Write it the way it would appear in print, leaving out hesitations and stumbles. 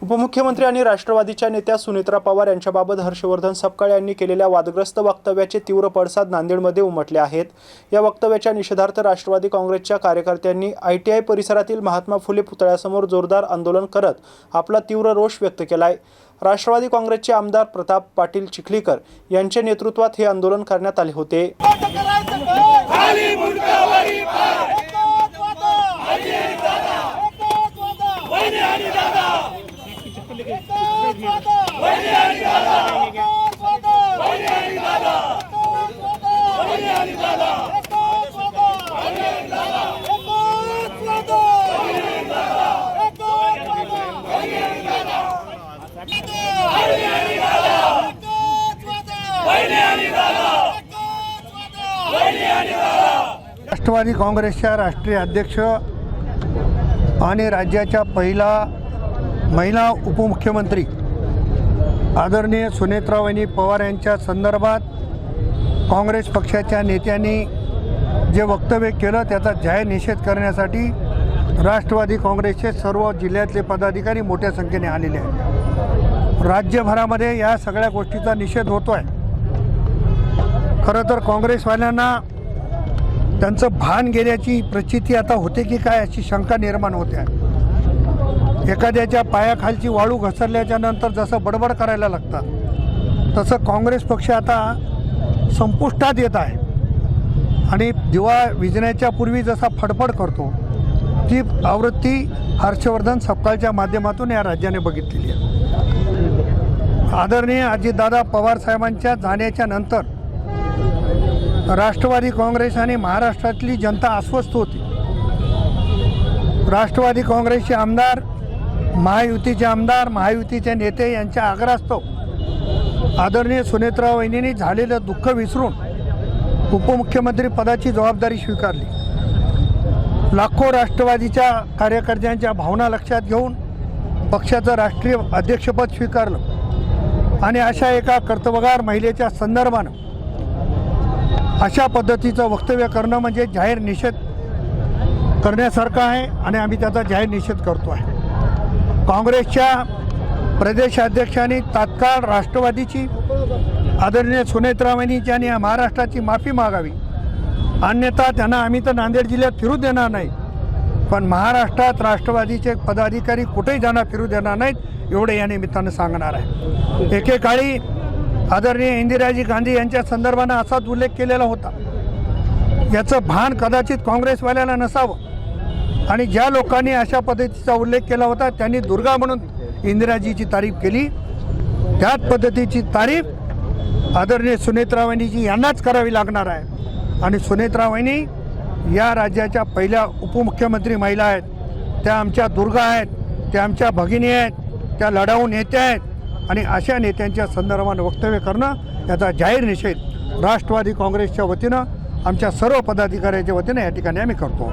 उपमुख्यमंत्री आणि राष्ट्रवादीच्या नेत्या सुनेत्रा पवार यांच्याबाबत हर्षवर्धन सपकाळ यांनी केलेल्या वादग्रस्त वक्तव्याचे तीव्र पडसाद नांदेडमध्ये उमटले आहेत। या वक्तव्याच्या निषेधार्थ राष्ट्रवादी काँग्रेसच्या कार्यकर्त्यांनी ITI परिसरातील महात्मा फुले पुतळ्यासमोर जोरदार आंदोलन करत आपला तीव्र रोष व्यक्त केलाय। राष्ट्रवादी काँग्रेसचे आमदार प्रताप पाटील चिखलीकर यांच्या नेतृत्वात हे आंदोलन करण्यात आले होते। राष्ट्रवादी काँग्रेसच्या राष्ट्रीय अध्यक्ष आणि राज्याच्या पहिला महिला उपमुख्यमंत्री आदरणीय सुनेत्रावहिनी पवार यांच्या संदर्भात काँग्रेस पक्षाच्या नेत्यांनी जे वक्तव्य केलं त्याचा जाहीर निषेध करण्यासाठी राष्ट्रवादी काँग्रेसचे सर्व जिल्ह्यातले पदाधिकारी मोठ्या संख्येने आलेले आहेत। राज्यभरामध्ये या सगळ्या गोष्टीचा निषेध होतो आहे। खरं तर काँग्रेसवाल्यांना त्यांचं भान गेल्याची प्रचिती आता होते की काय अशी शंका निर्माण होते आहे। एखाद्याच्या पायाखालची वाळू घसरल्याच्या नंतर जसं बडबड करायला लागतात तसं काँग्रेस पक्ष आता संपुष्टात येत आहे आणि दिवा विझण्याच्या पूर्वी जसा फडफड करतो ती आवृत्ती हर्षवर्धन सपकाळच्या माध्यमातून या राज्याने बघितलेली आहे। आदरणीय अजितदादा पवार साहेबांच्या जाण्याच्या नंतर राष्ट्रवादी काँग्रेस आणि महाराष्ट्रातली जनता अस्वस्थ होती। राष्ट्रवादी काँग्रेसचे आमदार, महायुतीचे आमदार, महायुतीचे नेते यांच्या आग्रहास्तव आदरणीय सुनेत्रा वहिनींनी झालेलं दुःख विसरून उपमुख्यमंत्री पदाची जबाबदारी स्वीकारली। लाखो राष्ट्रवादीच्या कार्यकर्त्यांच्या भावना लक्षात घेऊन पक्षाचं राष्ट्रीय अध्यक्षपद स्वीकारलं आणि अशा एका कर्तव्यगार महिलेच्या संदर्भानं अशा पद्धतीचं वक्तव्य करणं म्हणजे जाहीर निषेध करण्यासारखं आहे आणि आम्ही त्याचा जाहीर निषेध करतो आहे। काँग्रेसच्या प्रदेशाध्यक्षांनी तात्काळ राष्ट्रवादीची आदरणीय सुनेत्रा वहिनीची आणि महाराष्ट्राची माफी मागावी, अन्यथा त्यांना आम्ही तर नांदेड जिल्ह्यात फिरू देणार नाही, पण महाराष्ट्रात राष्ट्रवादीचे पदाधिकारी कुठेही त्यांना फिरू देणार नाहीत एवढे या निमित्तानं सांगणार आहे। एकेकाळी आदरणीय इंदिराजी गांधी यांच्या संदर्भानं असाच उल्लेख केलेला होता। याचं भान कदाचित काँग्रेसवाल्याला नसावं आणि ज्या लोकांनी अशा पद्धतीचा उल्लेख केला होता त्यांनी दुर्गा म्हणून इंदिराजीची तारीफ केली, त्याच पद्धतीची तारीफ आदरणीय सुनेत्रा वहिनीजी यांनाच करावी लागणार आहे। आणि सुनेत्रा वहिनी या राज्याच्या पहिल्या उपमुख्यमंत्री महिला आहेत, त्या आमच्या दुर्गा आहेत, त्या आमच्या भगिनी आहेत, त्या लढाऊ नेत्या आहेत आणि अशा नेत्यांच्या संदर्भानं वक्तव्य करणं याचा जाहीर निषेध राष्ट्रवादी काँग्रेसच्या वतीनं आमच्या सर्व पदाधिकाऱ्यांच्या वतीनं या ठिकाणी आम्ही करतो।